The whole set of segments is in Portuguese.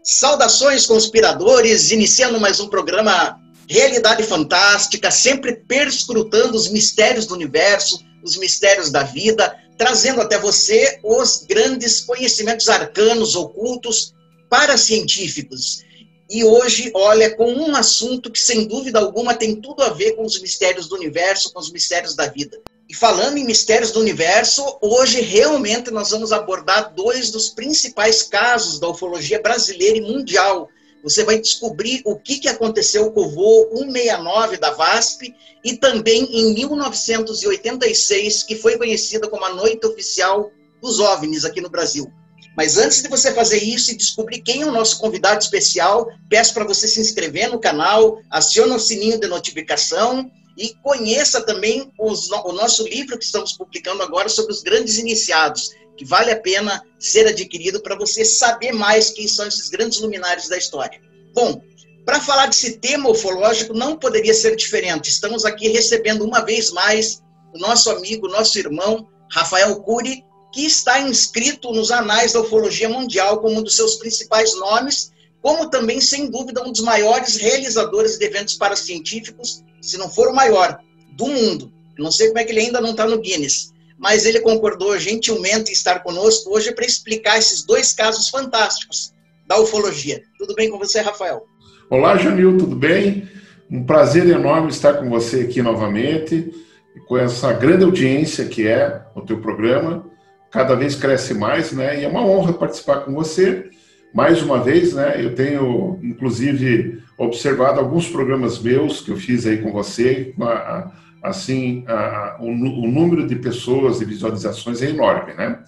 Saudações, conspiradores, iniciando mais um programa Realidade Fantástica, sempre perscrutando os mistérios do universo, os mistérios da vida, trazendo até você os grandes conhecimentos arcanos, ocultos, paracientíficos. E hoje, olha, com um assunto que, sem dúvida alguma, tem tudo a ver com os mistérios do universo, com os mistérios da vida. E falando em mistérios do universo, hoje realmente nós vamos abordar dois dos principais casos da ufologia brasileira e mundial. Você vai descobrir o que aconteceu com o voo 169 da VASP e também em 1986, que foi conhecida como a Noite Oficial dos OVNIs aqui no Brasil. Mas antes de você fazer isso e descobrir quem é o nosso convidado especial, peço para você se inscrever no canal, acione o sininho de notificação e conheça também o nosso livro que estamos publicando agora sobre os grandes iniciados, que vale a pena ser adquirido para você saber mais quem são esses grandes luminares da história. Bom, para falar desse tema ufológico não poderia ser diferente. Estamos aqui recebendo uma vez mais o nosso amigo, nosso irmão, Rafael Cury, que está inscrito nos anais da ufologia mundial como um dos seus principais nomes, como também, sem dúvida, um dos maiores realizadores de eventos paracientíficos, se não for o maior, do mundo. Eu não sei como é que ele ainda não está no Guinness, mas ele concordou gentilmente em estar conosco hoje para explicar esses dois casos fantásticos da ufologia. Tudo bem com você, Rafael? Olá, Jamil, tudo bem? Um prazer enorme estar com você aqui novamente, com essa grande audiência que é o teu programa. Cada vez cresce mais, né? E é uma honra participar com você. Mais uma vez, né? Eu tenho, inclusive, observado alguns programas meus que eu fiz aí com você. O número de pessoas e visualizações é enorme, né?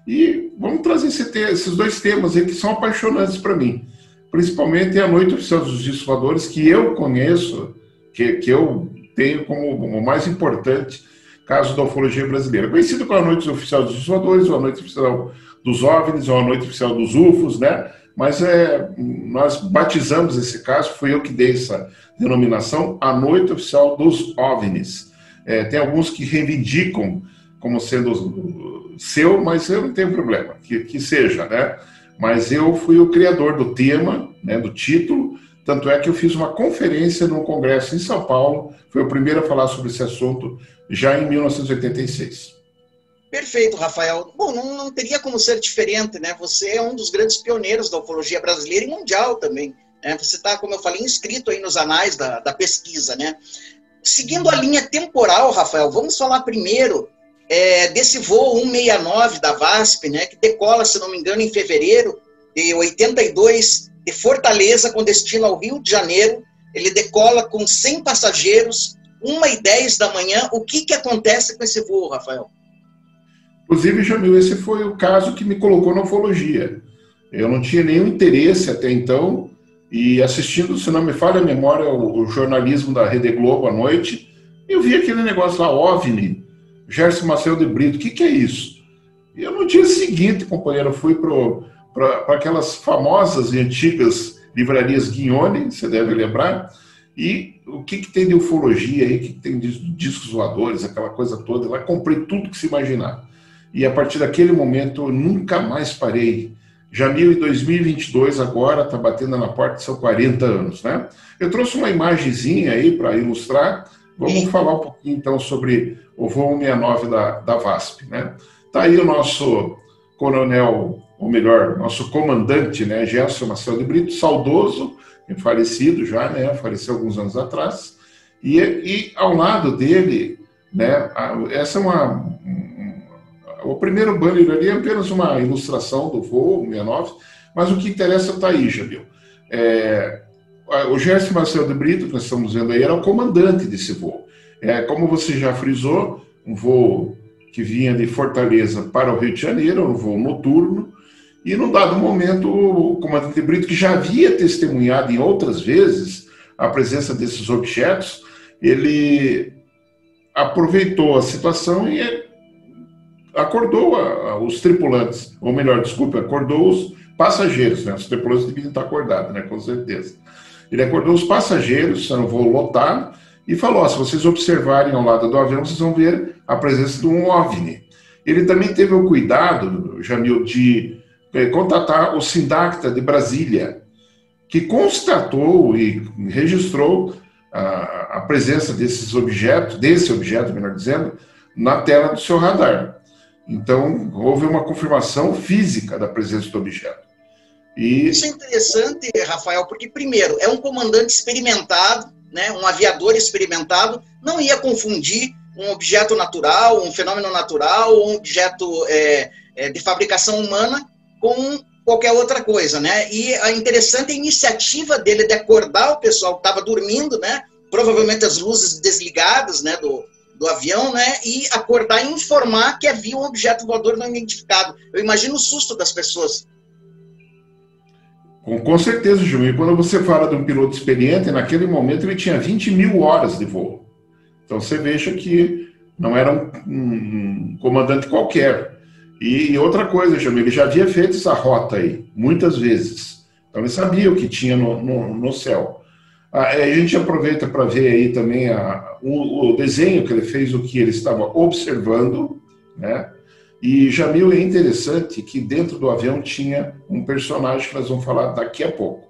E vamos trazer esses dois temas aí que são apaixonantes para mim. Principalmente a Noite Oficial dos Discos Voadores, que eu conheço, que eu tenho como o mais importante caso da ufologia brasileira. Conhecido como a Noite Oficial dos Discos Voadores, ou a Noite Oficial dos OVNIs, ou a Noite Oficial dos UFOs, né? Mas nós batizamos esse caso, fui eu que dei essa denominação, a Noite Oficial dos OVNIs. Tem alguns que reivindicam como sendo seu, mas eu não tenho problema, que seja, né? Mas eu fui o criador do tema, né, do título, tanto é que eu fiz uma conferência num congresso em São Paulo, fui o primeiro a falar sobre esse assunto já em 1986. Perfeito, Rafael. Bom, não teria como ser diferente, né? Você é um dos grandes pioneiros da ufologia brasileira e mundial também, né? Você está, como eu falei, inscrito aí nos anais da pesquisa, né? Seguindo a linha temporal, Rafael, vamos falar primeiro desse voo 169 da VASP, né? Que decola, se não me engano, em fevereiro de 82, de Fortaleza, com destino ao Rio de Janeiro. Ele decola com 100 passageiros, 1h10 da manhã. O que acontece com esse voo, Rafael? Inclusive, Jamil, esse foi o caso que me colocou na ufologia. Eu não tinha nenhum interesse até então, e assistindo, se não me falha a memória, o jornalismo da Rede Globo à noite, eu vi aquele negócio lá, OVNI, Gerson Macedo de Brito, o que é isso? E eu no dia seguinte, companheiro, fui para aquelas famosas e antigas livrarias Guignone, você deve lembrar, e o que tem de ufologia aí, o que tem de discos voadores, aquela coisa toda, lá comprei tudo que se imaginar. E a partir daquele momento eu nunca mais parei. Jamil, em 2022, agora, está batendo na porta, são 40 anos, né? Eu trouxe uma imagenzinha aí para ilustrar. Vamos falar um pouquinho, então, sobre o voo 169 da VASP, né? Está aí o nosso coronel, ou melhor, nosso comandante, né? Gerson Macedo de Brito, saudoso, falecido já, né? Faleceu alguns anos atrás. E ao lado dele, né? Essa é o primeiro banner ali é apenas uma ilustração do voo 69, mas o que interessa está aí, Jamil. O Gerson Macedo de Brito, que nós estamos vendo aí, era o comandante desse voo. Como você já frisou, um voo que vinha de Fortaleza para o Rio de Janeiro, um voo noturno, e num dado momento o comandante de Brito, que já havia testemunhado em outras vezes a presença desses objetos, ele aproveitou a situação e acordou os tripulantes, ou melhor, desculpa, acordou os passageiros, né? Os tripulantes deviam estar acordados, né? Com certeza. Ele acordou os passageiros, era um voo lotado, e falou, se vocês observarem ao lado do avião, vocês vão ver a presença de um OVNI. Ele também teve o cuidado, Jamil, de contatar o Sindacta de Brasília, que constatou e registrou a presença desse objeto, melhor dizendo, na tela do seu radar. Então, houve uma confirmação física da presença do objeto. Isso é interessante, Rafael, porque, primeiro, é um comandante experimentado, né, um aviador experimentado, não ia confundir um objeto natural, um fenômeno natural, um objeto de fabricação humana com qualquer outra coisa, né? E a interessante iniciativa dele de acordar o pessoal que estava dormindo, né? Provavelmente as luzes desligadas, né, do avião, né? E acordar e informar que havia um objeto voador não identificado. Eu imagino o susto das pessoas. Com certeza, Gilmir. Quando você fala de um piloto experiente, naquele momento ele tinha 20 mil horas de voo. Então você veja que não era um comandante qualquer. E outra coisa, Gilmir, ele já havia feito essa rota aí, muitas vezes. Então ele sabia o que tinha no céu. A gente aproveita para ver aí também o desenho que ele fez, o que ele estava observando, né? E, Jamil, é interessante que dentro do avião tinha um personagem que nós vamos falar daqui a pouco.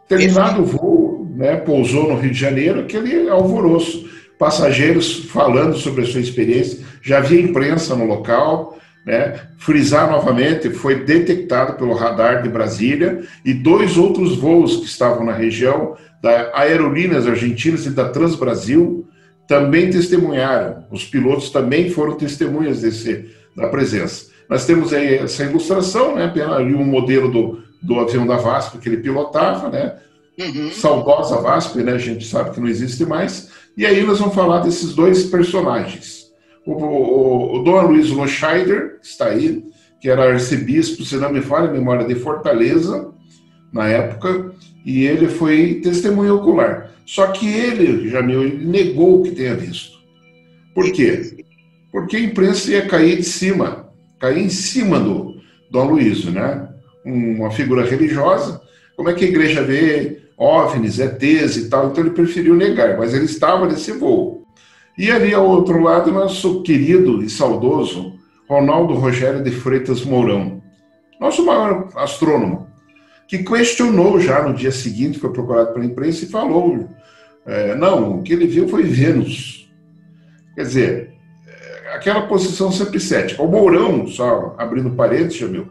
Terminado o voo, né, pousou no Rio de Janeiro, aquele alvoroço, passageiros falando sobre a sua experiência, já havia imprensa no local, né, frisar novamente, foi detectado pelo radar de Brasília, e 2 outros voos que estavam na região, da Aerolíneas Argentinas e da Transbrasil, também testemunharam. Os pilotos também foram testemunhas da presença. Nós temos aí essa ilustração, né, ali um modelo do avião da VASP que ele pilotava, né, saudosa VASP, né, a gente sabe que não existe mais, e aí nós vamos falar desses 2 personagens. O Dom Luiz Loscheider, que está aí, que era arcebispo, se não me falha a memória, de Fortaleza, na época, e ele foi testemunha ocular. Só que ele, Jamil, ele negou o que tenha visto. Por quê? Porque a imprensa ia cair em cima do Dom Luiz, né? Uma figura religiosa. Como é que a igreja vê OVNIs, ETs e tal? Então ele preferiu negar, mas ele estava nesse voo. E ali ao outro lado, nosso querido e saudoso Ronaldo Rogério de Freitas Mourão, nosso maior astrônomo, que questionou já no dia seguinte, foi procurado pela imprensa e falou, não, o que ele viu foi Vênus. Quer dizer, aquela posição sempre cética. O Mourão, só abrindo parênteses, Jamil,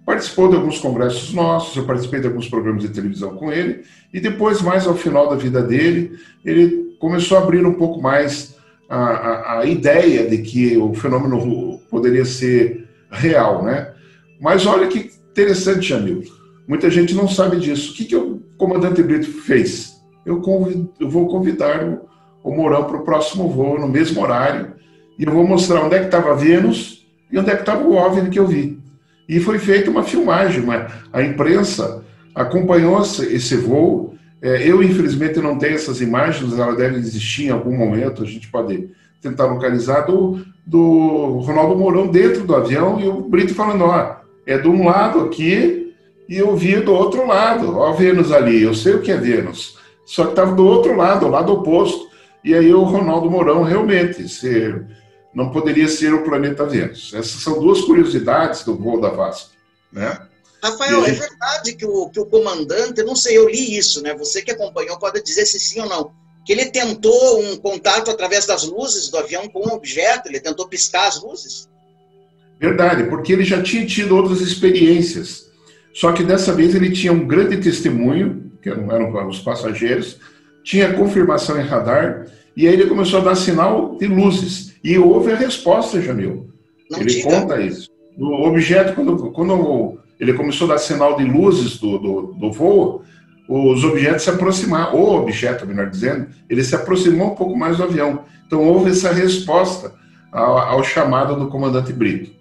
participou de alguns congressos nossos, eu participei de alguns programas de televisão com ele, e depois, mais ao final da vida dele, ele começou a abrir um pouco mais a ideia de que o fenômeno poderia ser real, né? Mas olha que interessante, Jamil. Muita gente não sabe disso. O que o comandante Brito fez? Eu vou convidar o Mourão para o próximo voo, no mesmo horário, e eu vou mostrar onde é que estava Vênus e onde é que estava o OVNI que eu vi. E foi feita uma filmagem, a imprensa acompanhou esse voo. Eu, infelizmente, não tenho essas imagens, elas devem existir em algum momento, a gente pode tentar localizar, do Ronaldo Mourão dentro do avião, e o Brito falando, é de um lado aqui, e eu vi do outro lado, ó, Vênus ali, eu sei o que é Vênus, só que estava do outro lado, o lado oposto, e aí o Ronaldo Mourão realmente não poderia ser o planeta Vênus. Essas são 2 curiosidades do voo da VASP, né? Rafael, é verdade que o comandante, eu não sei, eu li isso, né? Você que acompanhou pode dizer se sim ou não, que ele tentou um contato através das luzes do avião com um objeto, ele tentou piscar as luzes? Verdade, porque ele já tinha tido outras experiências. Só que dessa vez ele tinha um grande testemunho, que eram os passageiros, tinha confirmação em radar, e aí ele começou a dar sinal de luzes. E houve a resposta, Jamil. Ele conta isso. O objeto, quando ele começou a dar sinal de luzes do voo, os objetos se aproximaram, o objeto, melhor dizendo, ele se aproximou um pouco mais do avião. Então houve essa resposta ao chamado do comandante Brito.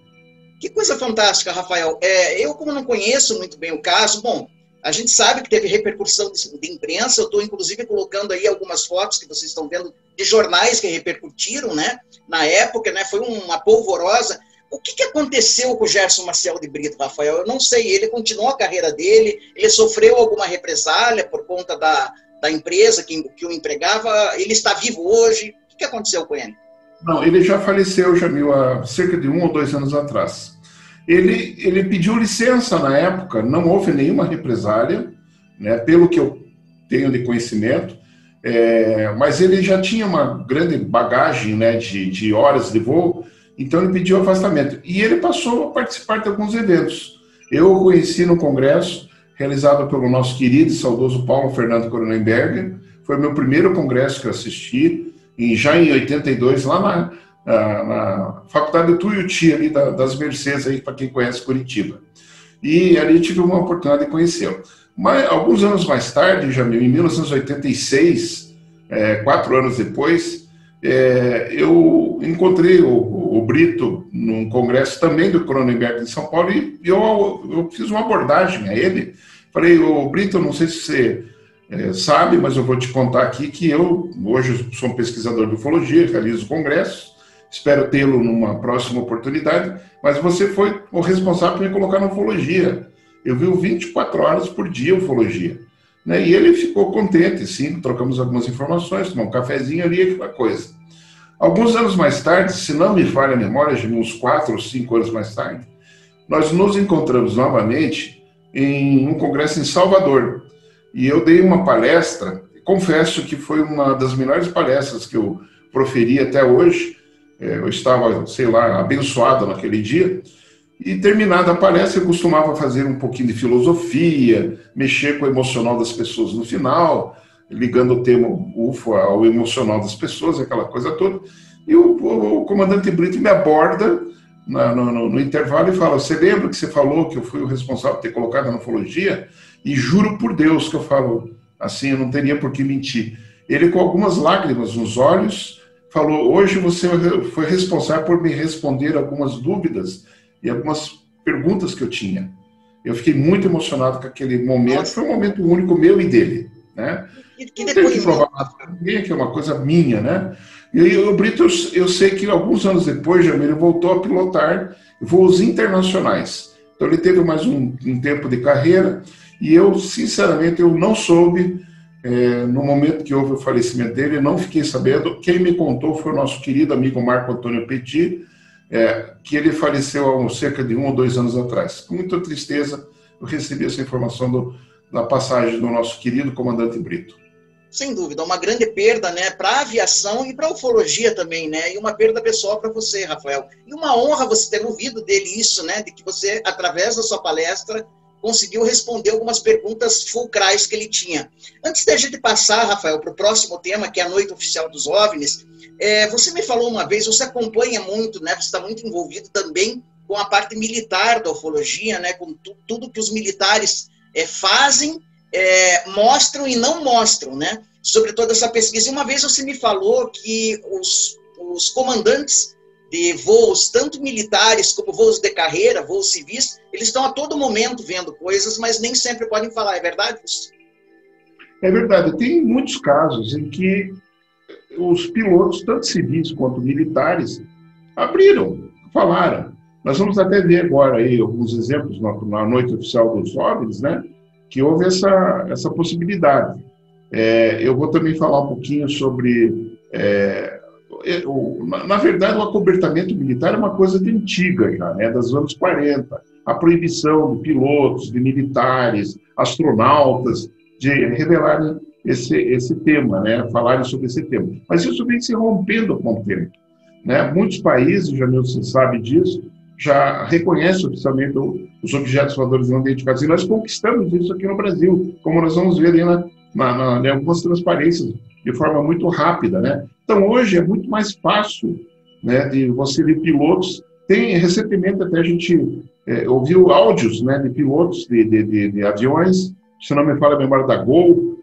Que coisa fantástica, Rafael. Eu, como não conheço muito bem o caso, bom, a gente sabe que teve repercussão de imprensa, eu estou, inclusive, colocando aí algumas fotos que vocês estão vendo de jornais que repercutiram, né? Na época, né? Foi uma polvorosa. O que aconteceu com o Gerson Maciel de Brito, Rafael? Eu não sei, ele continuou a carreira dele, ele sofreu alguma represália por conta da empresa que o empregava, ele está vivo hoje, o que aconteceu com ele? Não, ele já faleceu, Jamil, há cerca de 1 ou 2 anos atrás. Ele pediu licença na época, não houve nenhuma represália, né, pelo que eu tenho de conhecimento, mas ele já tinha uma grande bagagem, né, de horas de voo, então ele pediu afastamento. E ele passou a participar de alguns eventos. Eu o conheci no congresso, realizado pelo nosso querido e saudoso Paulo Fernando Cronenberger. Foi o meu primeiro congresso que eu assisti, já em 82, lá na Faculdade de Tuiuti, ali das Mercês, aí, para quem conhece Curitiba. E ali tive uma oportunidade de conhecê-lo. Mas, alguns anos mais tarde, Jamil, em 1986, 4 anos depois, eu encontrei o Brito num congresso também do Cronenberg em São Paulo e eu fiz uma abordagem a ele. Falei, Brito, não sei se você sabe, mas eu vou te contar aqui que eu hoje sou um pesquisador de ufologia, realizo congressos, espero tê-lo numa próxima oportunidade, mas você foi o responsável por me colocar na ufologia. Eu vi 24 horas por dia ufologia. Né? E ele ficou contente, sim, trocamos algumas informações, tomamos um cafezinho ali, aquela coisa. Alguns anos mais tarde, se não me falha a memória, uns 4 ou 5 anos mais tarde, nós nos encontramos novamente em um congresso em Salvador. E eu dei uma palestra, confesso que foi uma das melhores palestras que eu proferi até hoje. Eu estava, sei lá, abençoado naquele dia. E terminada a palestra, eu costumava fazer um pouquinho de filosofia, mexer com o emocional das pessoas no final, ligando o tema UFO ao emocional das pessoas, aquela coisa toda. E o comandante Brito me aborda no intervalo e fala, você lembra que você falou que eu fui o responsável por ter colocado na ufologia? E juro por Deus que eu falo assim, eu não teria por que mentir. Ele, com algumas lágrimas nos olhos, falou, hoje você foi responsável por me responder algumas dúvidas e algumas perguntas que eu tinha. Eu fiquei muito emocionado com aquele momento. Nossa. Foi um momento único meu e dele, né? Que depois que é uma coisa minha, né? E o Brito, eu sei que alguns anos depois, Jamil, ele voltou a pilotar voos internacionais. Então ele teve mais um tempo de carreira e eu, sinceramente, eu não soube, no momento que houve o falecimento dele, eu não fiquei sabendo. Quem me contou foi o nosso querido amigo Marco Antônio Petit, que ele faleceu há cerca de 1 ou 2 anos atrás. Com muita tristeza, eu recebi essa informação da passagem do nosso querido comandante Brito. Sem dúvida, uma grande perda, né, para a aviação e para a ufologia também, né, e uma perda pessoal para você, Rafael. E uma honra você ter ouvido dele isso, né, de que você, através da sua palestra, conseguiu responder algumas perguntas fulcrais que ele tinha. Antes da gente passar, Rafael, para o próximo tema, que é a Noite Oficial dos OVNIs, você me falou uma vez, você acompanha muito, né, você está muito envolvido também com a parte militar da ufologia, né, com tudo que os militares fazem, mostram e não mostram, né, sobre toda essa pesquisa. E uma vez você me falou que os comandantes de voos, tanto militares como voos de carreira, voos civis, eles estão a todo momento vendo coisas, mas nem sempre podem falar, é verdade isso? É verdade, tem muitos casos em que os pilotos, tanto civis quanto militares, abriram, falaram. Nós vamos até ver agora aí alguns exemplos na Noite Oficial dos OVNIs, né, que houve essa possibilidade. Eu vou também falar um pouquinho sobre... na verdade, o acobertamento militar é uma coisa de antiga já, né, dos anos 40. A proibição de pilotos, de militares, astronautas, de revelarem esse tema, né, falarem sobre esse tema. Mas isso vem se rompendo com o tempo. Né? Muitos países, Jamil, você sabe disso, já reconhecem oficialmente os objetos voadores não identificados. E nós conquistamos isso aqui no Brasil, como nós vamos ver ali em algumas transparências, de forma muito rápida. Né? Então, hoje é muito mais fácil, né, de você ver pilotos. Recentemente até a gente ouviu áudios, né, de pilotos de aviões, se não me falha a memória da Gol,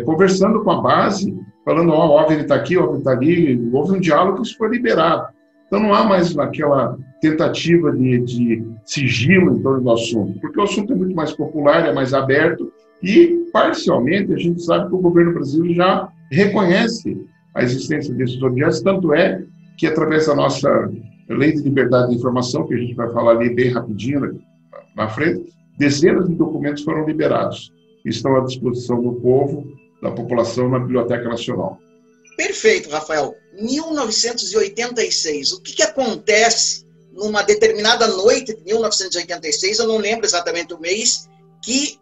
conversando com a base, falando, o OVNI está aqui, o OVNI está ali. Houve um diálogo que isso foi liberado. Então não há mais aquela tentativa de sigilo em torno do assunto, porque o assunto é muito mais popular, é mais aberto, e parcialmente a gente sabe que o governo brasileiro já reconhece a existência desses objetos, tanto é que através da nossa Lei de Liberdade de Informação, que a gente vai falar ali bem rapidinho na frente, dezenas de documentos foram liberados e estão à disposição do povo, da população, na Biblioteca Nacional. Perfeito, Rafael. 1986, o que acontece numa determinada noite de 1986, eu não lembro exatamente o mês, que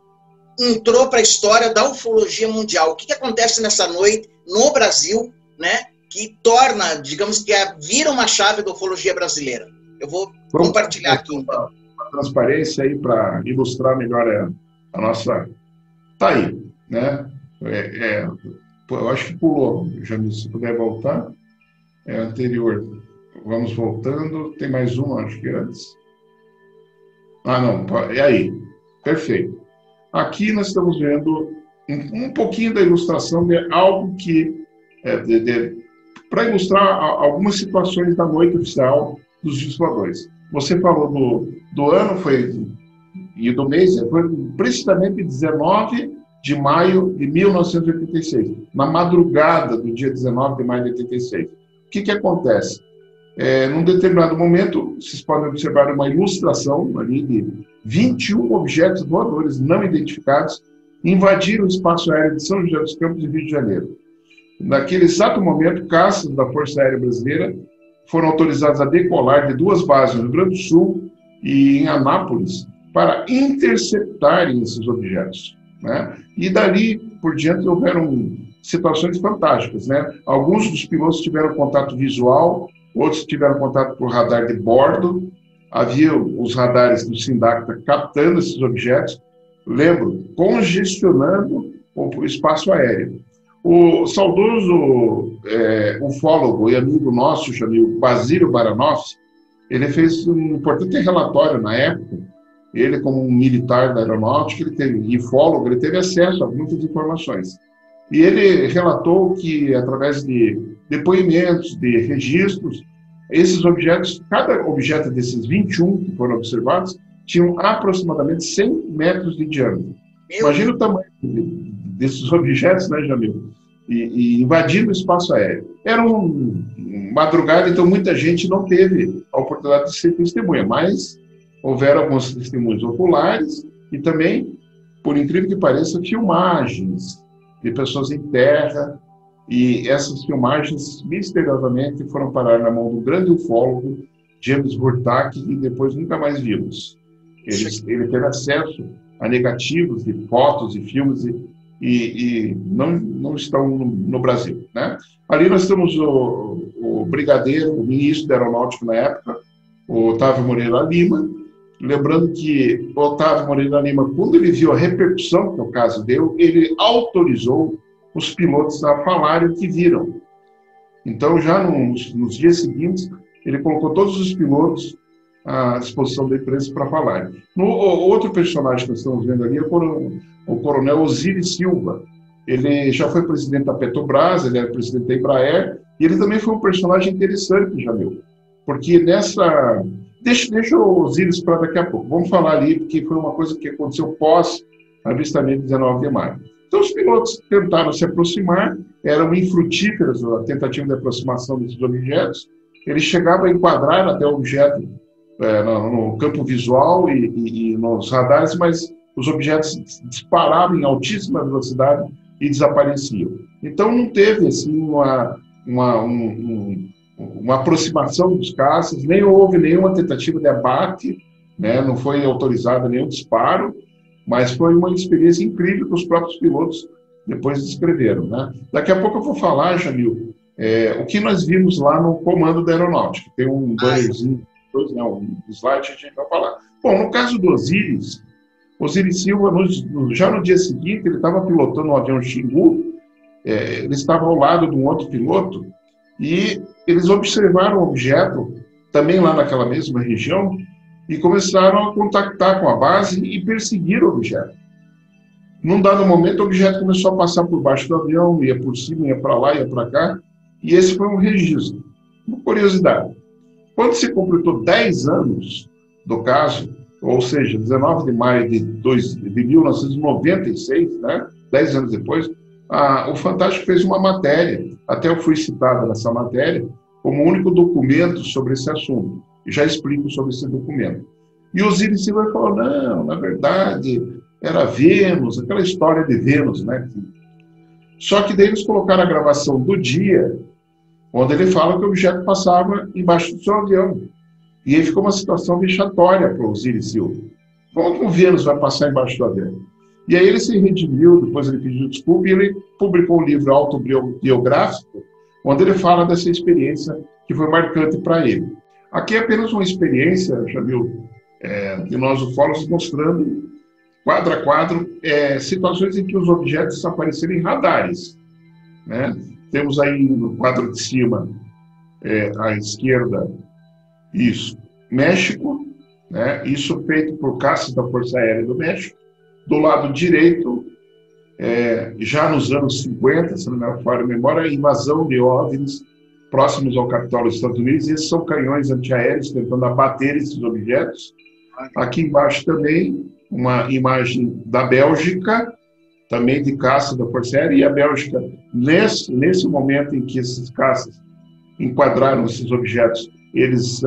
entrou para a história da ufologia mundial. O que acontece nessa noite no Brasil, né, que torna, digamos que vira uma chave da ufologia brasileira? Eu vou compartilhar aqui, então. A transparência aí para ilustrar melhor a nossa... Tá aí, né? Eu acho que pulou, Jamil, se puder voltar. É anterior. Vamos voltando. Tem mais um, acho que antes. Ah, não. É aí. Perfeito. Aqui nós estamos vendo um pouquinho da ilustração de algo que... para ilustrar algumas situações da noite oficial dos discos voadores. Você falou do ano e do mês, foi precisamente 19 de maio de 1986, na madrugada do dia 19 de maio de 86. O que acontece? Num determinado momento, vocês podem observar uma ilustração ali de 21 objetos voadores não identificados invadiram o espaço aéreo de São José dos Campos, Rio de Janeiro. Naquele exato momento, caças da Força Aérea Brasileira foram autorizados a decolar de 2 bases no Rio Grande do Sul e em Anápolis para interceptarem esses objetos, né? E dali por diante houveram situações fantásticas, né? Alguns dos pilotos tiveram contato visual, outros tiveram contato por radar de bordo, havia os radares do Sindacta captando esses objetos, lembro, congestionando o espaço aéreo. O saudoso ufólogo e amigo nosso, chamado Basílio Baranoff, ele fez um importante relatório na época. Ele, como um militar da aeronáutica, ufólogo, ele teve acesso a muitas informações. E ele relatou que, através de depoimentos, de registros, esses objetos, cada objeto desses 21 que foram observados, tinham aproximadamente 100 metros de diâmetro. Imagina o tamanho desses objetos, né, Jamil? E invadindo o espaço aéreo. Era uma madrugada, então muita gente não teve a oportunidade de ser testemunha, mas houveram alguns testemunhos oculares e também, por incrível que pareça, filmagens de pessoas em terra, e essas filmagens misteriosamente foram parar na mão do grande ufólogo James Burtak e depois nunca mais vimos. Ele teve acesso a negativos de fotos e filmes e não estão no Brasil, né? Ali nós temos o brigadeiro, o ministro da Aeronáutica na época, o Otávio Moreira Lima. Lembrando que o Otávio Moreira Lima, quando ele viu a repercussão que o caso deu, ele autorizou os pilotos a falarem o que viram. Então, já nos dias seguintes, ele colocou todos os pilotos à disposição da imprensa para falar. Outro personagem que nós estamos vendo ali é o coronel Osiris Silva. Ele já foi presidente da Petrobras, ele era presidente da Embraer, e ele também foi um personagem interessante, Jamil, porque nessa... Deixa o Osiris para daqui a pouco. Vamos falar ali, porque foi uma coisa que aconteceu pós-avistamento 19 de maio. Então, os pilotos tentaram se aproximar, eram infrutíferas a tentativa de aproximação desses objetos. Eles chegavam a enquadrar até o objeto no campo visual e nos radares, mas os objetos disparavam em altíssima velocidade e desapareciam. Então, não teve assim, uma aproximação dos caças, nem houve nenhuma tentativa de abate, né? Não foi autorizado nenhum disparo, mas foi uma experiência incrível que os próprios pilotos depois descreveram, né? Daqui a pouco eu vou falar, Jamil, o que nós vimos lá no comando da aeronáutica. Tem um bannerzinho, um slide que a gente vai falar. Bom, no caso do Osiris Silva, já no dia seguinte, ele estava pilotando um avião Xingu, ele estava ao lado de um outro piloto, e eles observaram o objeto, também lá naquela mesma região, e começaram a contactar com a base e perseguir o objeto. Num dado momento, o objeto começou a passar por baixo do avião, ia por cima, ia para lá, ia para cá, e esse foi um registro. Uma curiosidade. Quando se completou 10 anos do caso, ou seja, 19 de maio de 1996, né, 10 anos depois, o Fantástico fez uma matéria, até eu fui citado nessa matéria, como único documento sobre esse assunto. E já explico sobre esse documento. E o Osiris Silva falou, não, na verdade, era Vênus, aquela história de Vênus, né? Só que daí eles colocaram a gravação do dia, onde ele fala que o objeto passava embaixo do seu avião. E aí ficou uma situação vexatória para o Osiris Silva. Como que o Vênus vai passar embaixo do Adélio? E aí ele se redimiu, depois ele pediu desculpa e ele publicou um livro autobiográfico, onde ele fala dessa experiência que foi marcante para ele. Aqui é apenas uma experiência, Jamil, de nós ufólogos mostrando, quadro a quadro, situações em que os objetos apareceram em radares. Né? Temos aí no quadro de cima, à esquerda, isso, México, né? Isso feito por caças da Força Aérea do México. Do lado direito, já nos anos 50, se não me falha a memória, a invasão de OVNIs próximos ao Capitólio dos Estados Unidos. Esses são canhões antiaéreos tentando abater esses objetos. Aqui embaixo também, uma imagem da Bélgica, também de caça da Força Aérea, e a Bélgica, nesse momento em que esses caças enquadraram esses objetos, eles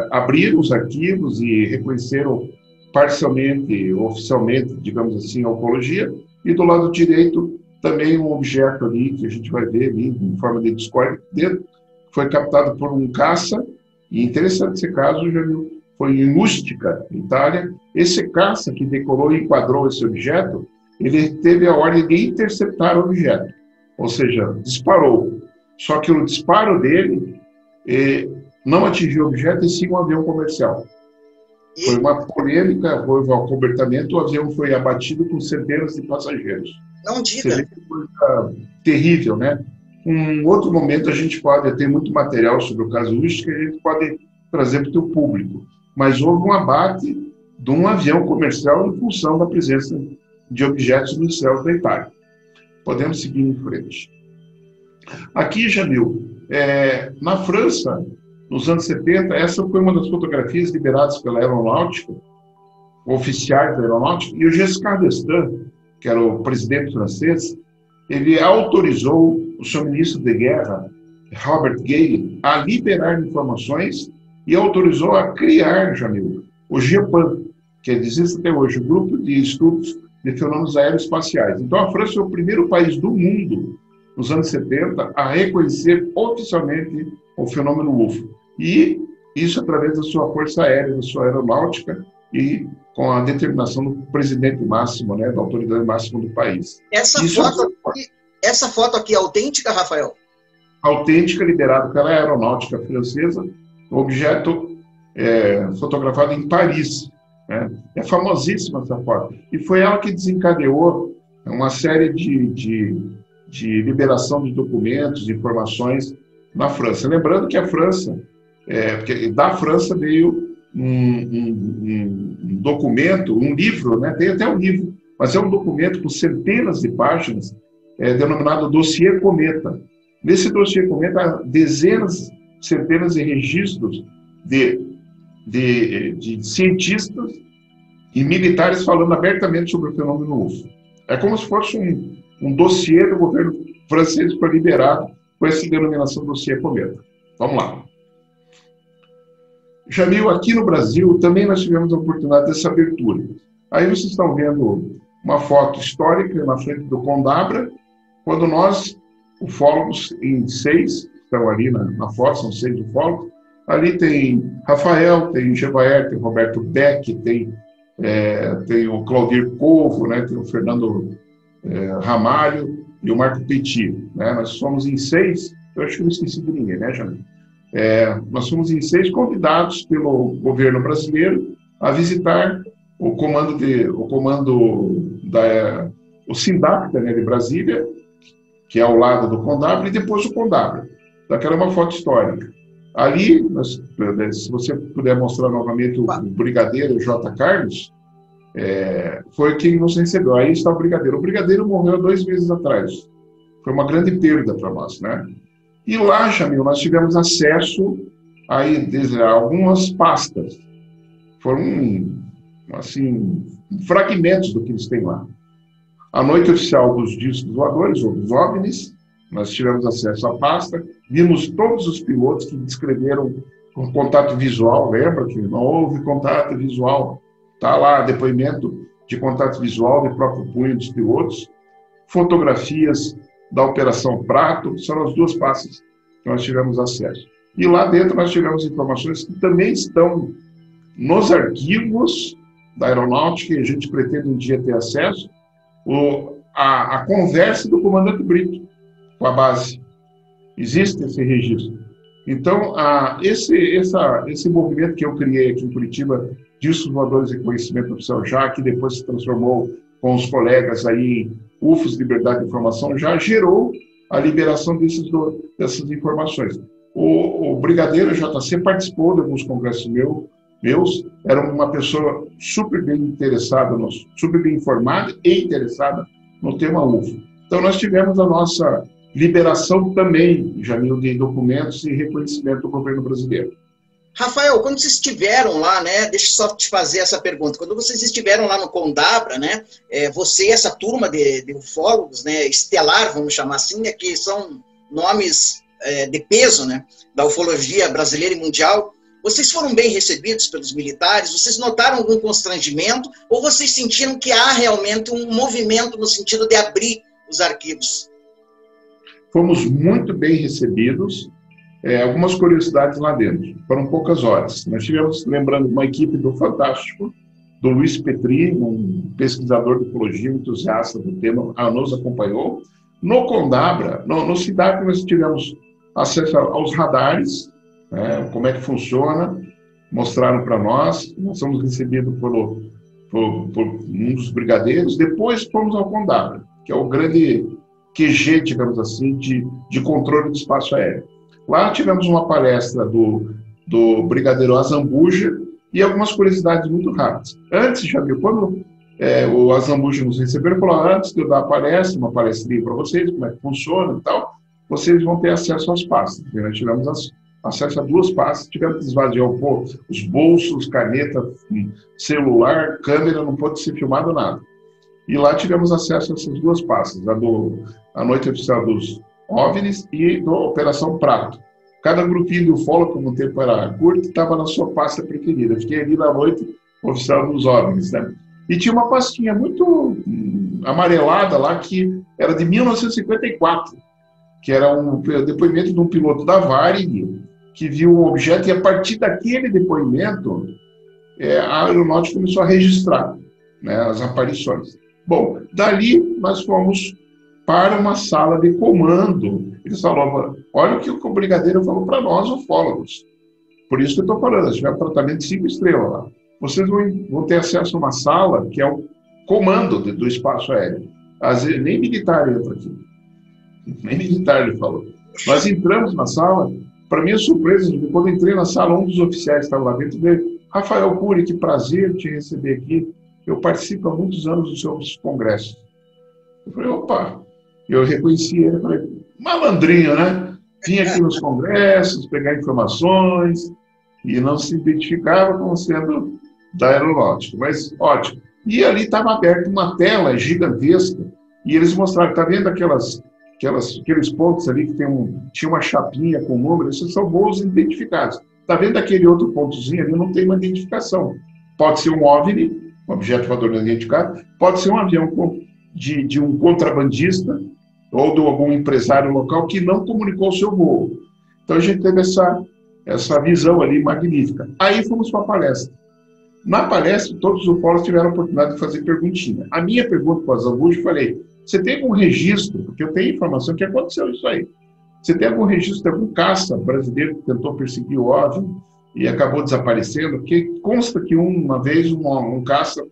abriram os arquivos e reconheceram parcialmente, oficialmente, digamos assim, a ufologia. E do lado direito, também um objeto ali, que a gente vai ver ali, em forma de discórdia, foi captado por um caça, e interessante esse caso, já viu, foi em Ustica, Itália. Esse caça que decolou e enquadrou esse objeto, ele teve a ordem de interceptar o objeto, ou seja, disparou. Só que o disparo dele não atingiu o objeto, e sim um avião comercial. Foi uma polêmica, houve um acobertamento, o avião foi abatido com centenas de passageiros. Não diga. Coisa terrível, né? Um outro momento a gente pode ter muito material sobre o caso Ustica, que a gente pode trazer para o teu público. Mas houve um abate de um avião comercial em função da presença de objetos no céu da Itália. Podemos seguir em frente. Aqui, Jamil, na França, nos anos 70, essa foi uma das fotografias liberadas pela aeronáutica, oficiais da aeronáutica, e o Giscard d'Estaing, que era o presidente francês, ele autorizou o seu ministro de guerra, Robert Gay, a liberar informações e autorizou a criar, Jamil, o GEPAN, que existe até hoje, o Grupo de Estudos de Fenômenos Aeroespaciais. Então, a França foi o primeiro país do mundo, nos anos 70, a reconhecer oficialmente o fenômeno UFO. E isso através da sua força aérea, da sua aeronáutica e com a determinação do presidente máximo, né, da autoridade máxima do país. Essa foto aqui é autêntica, Rafael? Autêntica, liberada pela aeronáutica francesa, objeto fotografado em Paris. Né? É famosíssima essa foto. E foi ela que desencadeou uma série de liberação de documentos, de informações na França. Lembrando que a França, porque da França veio um documento, um livro, né? Tem até um livro, mas é um documento com centenas de páginas, denominado Dossiê Cometa. Nesse Dossiê Cometa há dezenas, centenas de registros de cientistas e militares falando abertamente sobre o fenômeno UFO. É como se fosse um dossiê do governo francês que foi liberado com essa denominação Dossiê Cometa. Vamos lá. Jamil, aqui no Brasil, também nós tivemos a oportunidade dessa abertura. Aí vocês estão vendo uma foto histórica na frente do Condabra, quando nós, ufólogos em 6, estão ali na foto, são 6 ufólogos, ali tem Rafael, tem Gevaer, tem Roberto Beck, tem o Claudir Covo, né, tem o Fernando Ramalho e o Marco Petit. Né? Nós somos em 6, eu acho que não esqueci de ninguém, né, Jamil? Nós somos em 6 convidados pelo governo brasileiro a visitar o SINDAPTA, né, de Brasília, que é ao lado do Condabra, e depois o Condabra. Daquela é uma foto histórica. Ali, se você puder mostrar novamente o brigadeiro J. Carlos, foi quem nos recebeu. Aí está o brigadeiro. O brigadeiro morreu 2 meses atrás. Foi uma grande perda para nós, né? E lá, Jamil, nós tivemos acesso a algumas pastas. Foram, assim, fragmentos do que eles têm lá. A noite oficial dos discos voadores, ou dos OVNIs, nós tivemos acesso à pasta, vimos todos os pilotos que descreveram com contato visual, lembra que não houve contato visual, está lá depoimento de contato visual de próprio punho dos pilotos, fotografias da Operação Prato, são as 2 pastas que nós tivemos acesso. E lá dentro nós tivemos informações que também estão nos arquivos da aeronáutica, e a gente pretende um dia ter acesso, a conversa do comandante Brito com a base. Existe esse registro. Então, esse movimento que eu criei aqui em Curitiba, de voadores e conhecimento oficial, já que depois se transformou com os colegas aí em UFOS, Liberdade de Informação, já gerou a liberação dessas informações. O brigadeiro JC participou de alguns congressos meus, era uma pessoa super bem interessada, super bem informada e interessada no tema UFO. Então, nós tivemos a nossa liberação também, Jamil, de documentos e reconhecimento do governo brasileiro. Rafael, quando vocês estiveram lá, né, deixa eu só te fazer essa pergunta, quando vocês estiveram lá no Condabra, né, você e essa turma de ufólogos, né, estelar, vamos chamar assim, né, que são nomes de peso, né, da ufologia brasileira e mundial, vocês foram bem recebidos pelos militares? Vocês notaram algum constrangimento? Ou vocês sentiram que há realmente um movimento no sentido de abrir os arquivos? Fomos muito bem recebidos. Algumas curiosidades lá dentro. Foram poucas horas. Nós tivemos, lembrando, uma equipe do Fantástico, do Luiz Petri, um pesquisador de ufologia, entusiasta do tema, nos acompanhou. No Condabra, no CIDAP, nós tivemos acesso aos radares, como é que funciona, mostraram para nós somos recebidos por um dos brigadeiros, depois fomos ao Condabra, que é o grande QG, digamos assim, de controle do espaço aéreo. Lá tivemos uma palestra do brigadeiro Azambuja e algumas curiosidades muito rápidas. Antes, já viu, quando o Azambuja nos recebeu, ele falou, antes de eu dar a palestra, uma palestrinha para vocês, como é que funciona e tal, vocês vão ter acesso às pastas. E nós tivemos acesso a 2 pastas, tivemos que esvaziar um pouco os bolsos, caneta, celular, câmera, não pôde ser filmado nada. E lá tivemos acesso a essas 2 pastas, a Noite Oficial dos OVNIs e da Operação Prato. Cada grupinho de ufólogo, como o tempo era curto, estava na sua pasta preferida. Eu fiquei ali na Noite Oficial dos OVNIs, né? E tinha uma pastinha muito amarelada lá, que era de 1954, que era um depoimento de um piloto da Varig, que viu um objeto, e a partir daquele depoimento, a aeronáutica começou a registrar, né, as aparições. Bom, dali nós fomos para uma sala de comando. Eles falavam, olha o que o brigadeiro falou para nós, ufólogos. Por isso que eu estou falando, nós tivemos tratamento de 5 estrelas lá. Vocês vão ter acesso a uma sala que é o comando do espaço aéreo. Às vezes, nem militar entra aqui. Nem militar, ele falou. Nós entramos na sala, para minha surpresa, quando entrei na sala, um dos oficiais estava lá dentro dele, Rafael Cury, que prazer te receber aqui. Eu participo há muitos anos dos seus congressos. Eu falei, opa, eu reconheci ele, falei, malandrinho, né? Vinha aqui nos congressos, pegar informações, e não se identificava como sendo da aeronáutica, mas ótimo. E ali estava aberta uma tela gigantesca, e eles mostraram, está vendo aqueles pontos ali que tinha uma chapinha com número, esses são voos identificados. Está vendo aquele outro pontozinho ali, não tem uma identificação. Pode ser um OVNI, um objeto voador não identificado, pode ser um avião de um contrabandista ou de algum empresário local que não comunicou o seu voo. Então a gente teve essa visão ali magnífica. Aí fomos para a palestra. Na palestra, todos os ufólogos tiveram a oportunidade de fazer perguntinha. A minha pergunta para o Azambuja, eu falei, você tem algum registro, porque eu tenho informação que aconteceu isso aí, você tem algum registro de algum caça brasileiro que tentou perseguir o OVNI e acabou desaparecendo? Porque consta que uma vez um caça,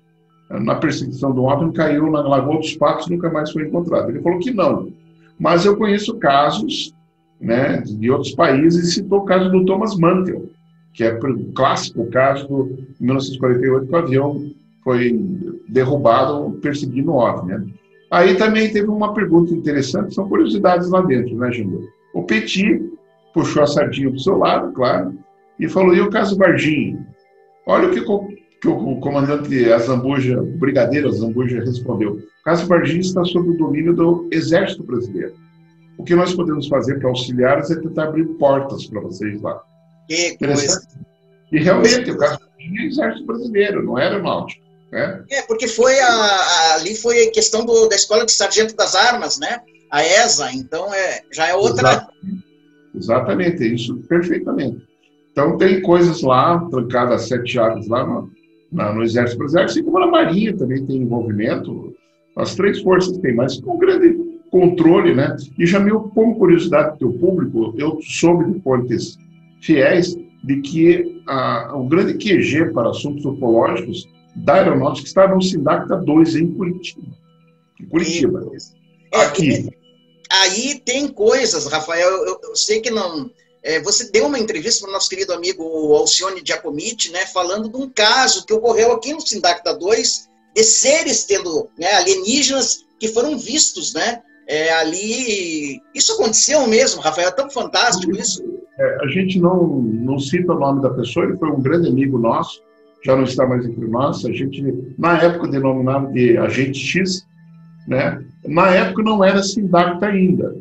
na perseguição do OVNI, caiu na Lagoa dos Patos e nunca mais foi encontrado. Ele falou que não. Mas eu conheço casos, né, de outros países, e citou o caso do Thomas Mantel, que é o clássico caso de 1948, que o avião foi derrubado perseguindo o OVNI. Né? Aí também teve uma pergunta interessante, são curiosidades lá dentro, né, Júlio? O Petit puxou a sardinha para o seu lado, claro, e falou, e o caso Varginha? Olha o que o comandante Azambuja, o brigadeiro Azambuja respondeu. O caso Varginha está sob o domínio do Exército Brasileiro. O que nós podemos fazer para auxiliá-los é tentar abrir portas para vocês lá. Que coisa. E realmente, o caso Varginha é Exército Brasileiro, não é aeronáutica. Né? Porque ali foi a questão da Escola de Sargento das Armas, né? A ESA, então já é outra... exatamente, isso perfeitamente. Então, tem coisas lá, trancadas 7 chaves lá no Exército Brasileiro, assim como na Marinha também tem envolvimento, as 3 forças têm, mas com grande controle, né? E, Jamil, como curiosidade do teu público, eu soube de fontes fiéis de que o grande QG para assuntos ufológicos da aeronáutica está no Sindacta 2 em Curitiba. Em Curitiba. Aqui. Aí tem coisas, Rafael, eu sei que não... você deu uma entrevista para o nosso querido amigo Alcione Giacomitti, né, falando de um caso que ocorreu aqui no Sindacta 2, de seres tendo, né, alienígenas que foram vistos, né, ali. Isso aconteceu mesmo, Rafael, é tão fantástico isso. A gente não cita o nome da pessoa, ele foi um grande amigo nosso, já não está mais entre nós, a gente, na época, denominava de Agente X, né? Na época não era Sindacta ainda,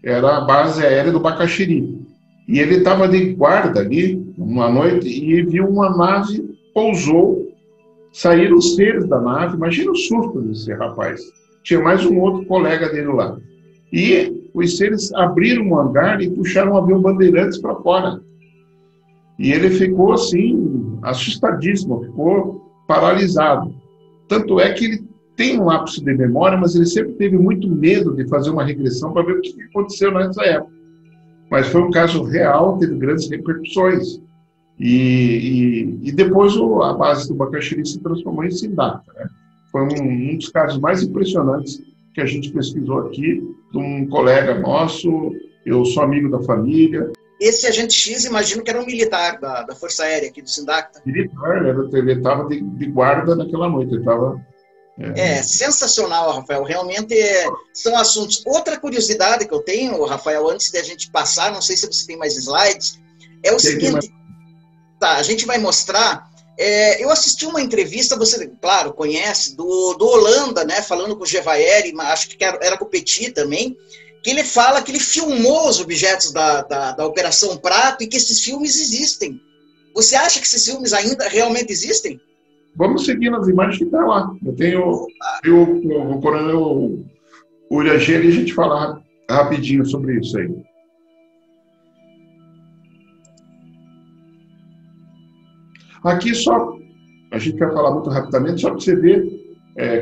era a base aérea do Bacaxiri. E ele estava de guarda ali, uma noite, e viu uma nave, pousou, saíram os seres da nave, imagina o susto desse rapaz. Tinha mais um outro colega dele lá. E os seres abriram um hangar e puxaram um avião Bandeirantes para fora. E ele ficou assim, assustadíssimo, ficou paralisado. Tanto é que ele tem um lapso de memória, mas ele sempre teve muito medo de fazer uma regressão para ver o que aconteceu nessa época. Mas foi um caso real, teve grandes repercussões. E depois a base do Bacaxiri se transformou em Sindacta, né? Foi um dos casos mais impressionantes que a gente pesquisou aqui, de um colega nosso, eu sou amigo da família. Esse agente X, imagino que era um militar da Força Aérea aqui do Sindacta. Militar, ele estava de guarda naquela noite, ele estava... sensacional, Rafael, realmente são assuntos. Outra curiosidade que eu tenho, Rafael, antes de a gente passar, não sei se você tem mais slides, é o seguinte, tá, a gente vai mostrar, eu assisti uma entrevista, você, claro, conhece, do Holanda, né, falando com o Gevaeri, acho que era com o Petit também, que ele fala que ele filmou os objetos da Operação Prato e que esses filmes existem. Você acha que esses filmes ainda realmente existem? Vamos seguir nas imagens que está lá. Eu tenho o coronel Urageira e a gente falar rapidinho sobre isso aí. Aqui só, a gente vai falar muito rapidamente, só para você ver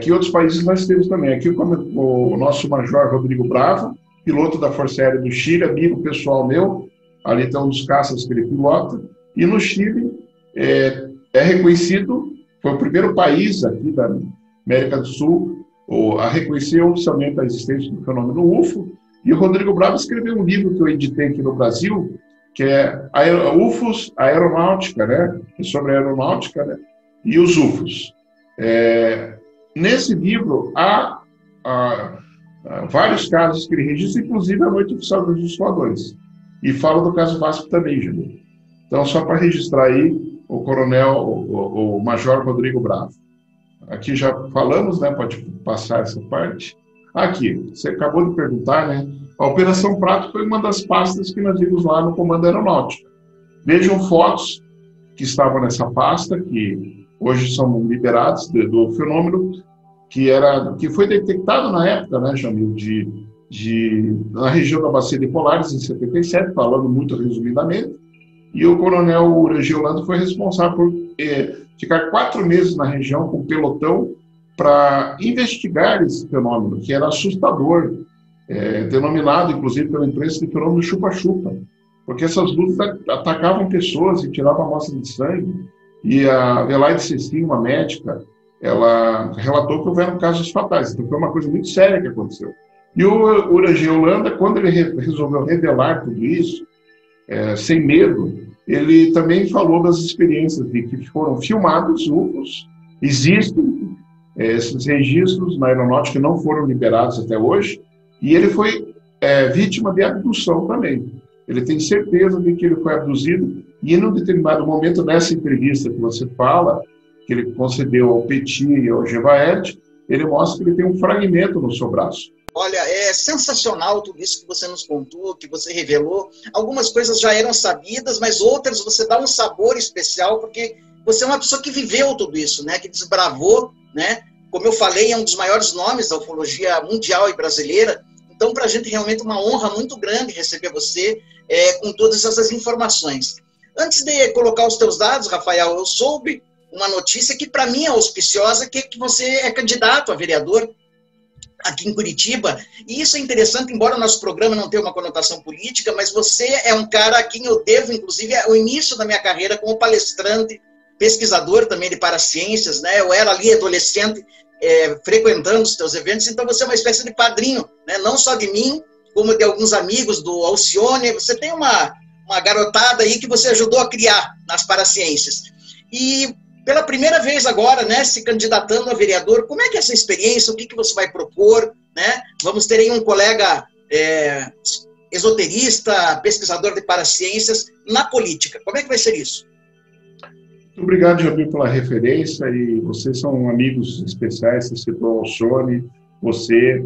que outros países nós temos também. Aqui o nosso major Rodrigo Bravo, piloto da Força Aérea do Chile, amigo pessoal meu, ali está um dos caças que ele pilota, e no Chile é reconhecido, foi o primeiro país aqui da América do Sul a reconhecer oficialmente a existência do fenômeno UFO, e o Rodrigo Bravo escreveu um livro que eu editei aqui no Brasil, que é UFOs, a Aeronáutica, né? Sobre a aeronáutica, né? E os UFOs. Nesse livro há vários casos que ele registra, inclusive a Noite Oficial dos Discoadores. E fala do caso Vasco também, Júlio. Então, só para registrar aí, o coronel, o major Rodrigo Bravo. Aqui já falamos, né? Pode passar essa parte. Aqui, você acabou de perguntar, né? A Operação Prato foi uma das pastas que nós vimos lá no Comando Aeronáutico. Vejam fotos que estavam nessa pasta, que hoje são liberados do fenômeno, que foi detectado na época, né, Jamil, na região da Bacia de Polares, em 77, falando muito resumidamente, e o coronel Urageira Holanda foi responsável por ficar 4 meses na região com pelotão para investigar esse fenômeno, que era assustador, denominado, inclusive, pela imprensa de fenômeno chupa-chupa, porque essas luzes atacavam pessoas e tiravam amostra de sangue, e a Adelaide Cecim, uma médica, ela relatou que houveram casos fatais, então foi uma coisa muito séria que aconteceu. E o Urageira Holanda, quando ele resolveu revelar tudo isso, sem medo, ele também falou das experiências de que foram filmados UFOs, existem esses registros na aeronáutica não foram liberados até hoje, e ele foi vítima de abdução também. Ele tem certeza de que ele foi abduzido, e em um determinado momento, nessa entrevista que você fala, que ele concedeu ao Petit e ao Gevaert, ele mostra que ele tem um fragmento no seu braço. Olha, é sensacional tudo isso que você nos contou, que você revelou. Algumas coisas já eram sabidas, mas outras você dá um sabor especial, porque você é uma pessoa que viveu tudo isso, né? Que desbravou, né? Como eu falei, é um dos maiores nomes da ufologia mundial e brasileira. Então, para a gente, realmente, uma honra muito grande receber você com todas essas informações. Antes de colocar os teus dados, Rafael, eu soube uma notícia que, para mim, é auspiciosa, que você é candidato a vereador aqui em Curitiba, e isso é interessante, embora o nosso programa não tenha uma conotação política, mas você é um cara a quem eu devo, inclusive, o início da minha carreira como palestrante, pesquisador também de paraciências, né? Eu era ali adolescente, frequentando os teus eventos, então você é uma espécie de padrinho, né? Não só de mim, como de alguns amigos do Alcione. Você tem uma garotada aí que você ajudou a criar nas paraciências. E pela primeira vez agora, né, se candidatando a vereador, como é que é essa experiência? O que você vai propor? Né? Vamos ter aí um colega esoterista, pesquisador de paraciências na política. Como é que vai ser isso? Muito obrigado, Jamil, pela referência, e vocês são amigos especiais, você citou o Alcione, você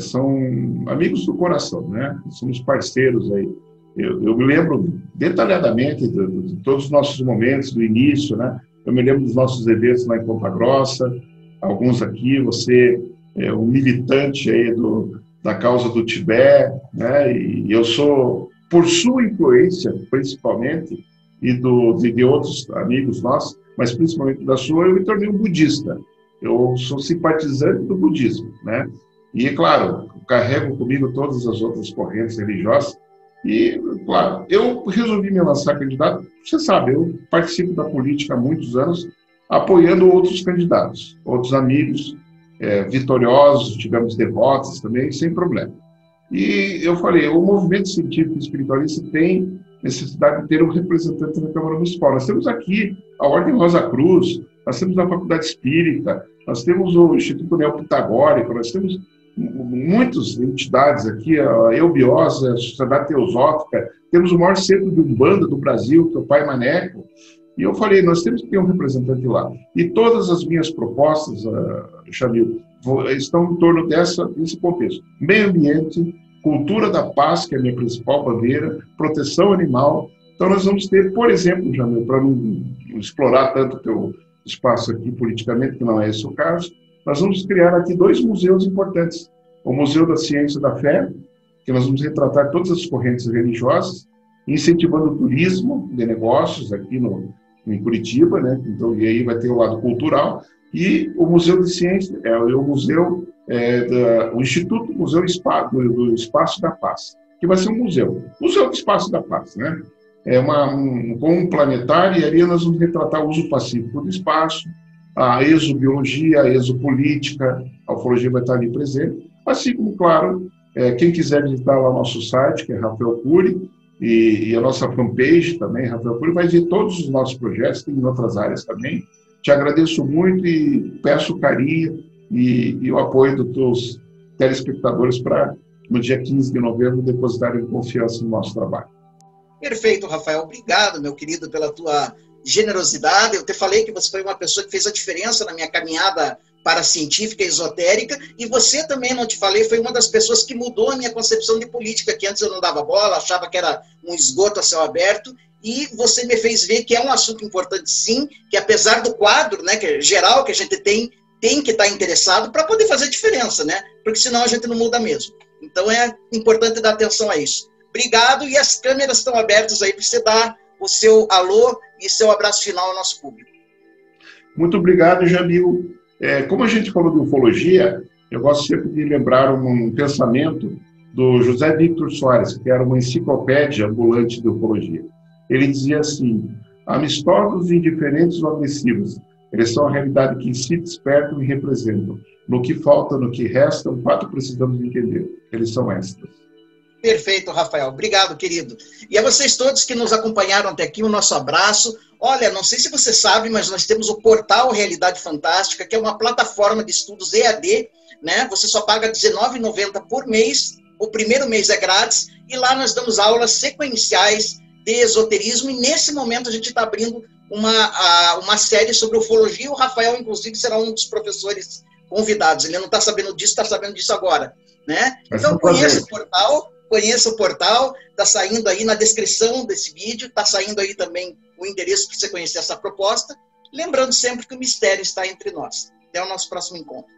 são amigos do coração, né? Somos parceiros aí. Eu me lembro detalhadamente de todos os nossos momentos, do início, né? Eu me lembro dos nossos eventos lá em Ponta Grossa, alguns aqui, você é um militante aí da causa do Tibete, né? E eu sou, por sua influência, principalmente, e de outros amigos nossos, mas principalmente da sua, eu me tornei um budista. Eu sou simpatizante do budismo, né? E, claro, carrego comigo todas as outras correntes religiosas. E, claro, eu resolvi me lançar candidato. Você sabe, eu participo da política há muitos anos, apoiando outros candidatos, outros amigos vitoriosos, tivemos derrotas também, sem problema. E eu falei, o movimento científico e espiritualista tem necessidade de ter um representante na Câmara Municipal. Nós temos aqui a Ordem Rosa Cruz, nós temos a Faculdade Espírita, nós temos o Instituto Neopitagórico, nós temos muitas entidades aqui, a Eubiose, a Sociedade Teosófica, temos o maior centro de Umbanda do Brasil, que é o Pai Maneco, e eu falei, nós temos que ter um representante lá. E todas as minhas propostas, Jamil, estão em torno desse contexto. Meio ambiente, cultura da paz, que é a minha principal bandeira, proteção animal. Então nós vamos ter, por exemplo, Jamil, para não explorar tanto o teu espaço aqui politicamente, que não é esse o caso, nós vamos criar aqui 2 museus importantes. O Museu da Ciência e da Fé, que nós vamos retratar todas as correntes religiosas, incentivando o turismo de negócios aqui em Curitiba, né? Então, e aí vai ter o lado cultural, e o Museu de Ciência, o museu, o Instituto Museu do Espaço da Paz, que vai ser um museu do Espaço da Paz, né? Com um planetário, e ali nós vamos retratar o uso pacífico do espaço, a exobiologia, a exopolítica, a ufologia vai estar ali presente, assim como, claro, quem quiser visitar lá o nosso site, que é Rafael Cury, e a nossa fanpage também, Rafael Cury, vai ver todos os nossos projetos, tem em outras áreas também. Te agradeço muito e peço carinho e o apoio dos teus telespectadores para, no dia 15 de novembro, depositarem confiança no nosso trabalho. Perfeito, Rafael. Obrigado, meu querido, pela tua generosidade. Eu te falei que você foi uma pessoa que fez a diferença na minha caminhada paracientífica e esotérica, e você também, não te falei, foi uma das pessoas que mudou a minha concepção de política, que antes eu não dava bola, achava que era um esgoto a céu aberto, e você me fez ver que é um assunto importante sim, que apesar do quadro, né, que é geral que a gente tem que estar interessado para poder fazer diferença, né, porque senão a gente não muda mesmo. Então é importante dar atenção a isso. Obrigado, e as câmeras estão abertas aí para você dar o seu alô e seu abraço final ao nosso público. Muito obrigado, Jamil. Como a gente falou de ufologia, eu gosto sempre de lembrar um pensamento do José Victor Soares, que era uma enciclopédia ambulante de ufologia. Ele dizia assim: amistosos, indiferentes ou agressivos, eles são a realidade que em si despertam e representam. No que falta, no que resta, o fato precisamos entender. Eles são extras. Perfeito, Rafael. Obrigado, querido. E a vocês todos que nos acompanharam até aqui, o nosso abraço. Olha, não sei se você sabe, mas nós temos o portal Realidade Fantástica, que é uma plataforma de estudos EAD, né? Você só paga R$19,90 por mês, o primeiro mês é grátis, e lá nós damos aulas sequenciais de esoterismo, e nesse momento a gente está abrindo uma série sobre ufologia. O Rafael, inclusive, será um dos professores convidados. Ele não está sabendo disso, está sabendo disso agora, né? Então, conheça o portal, está saindo aí na descrição desse vídeo, está saindo aí também o endereço para você conhecer essa proposta. Lembrando sempre que o mistério está entre nós. Até o nosso próximo encontro.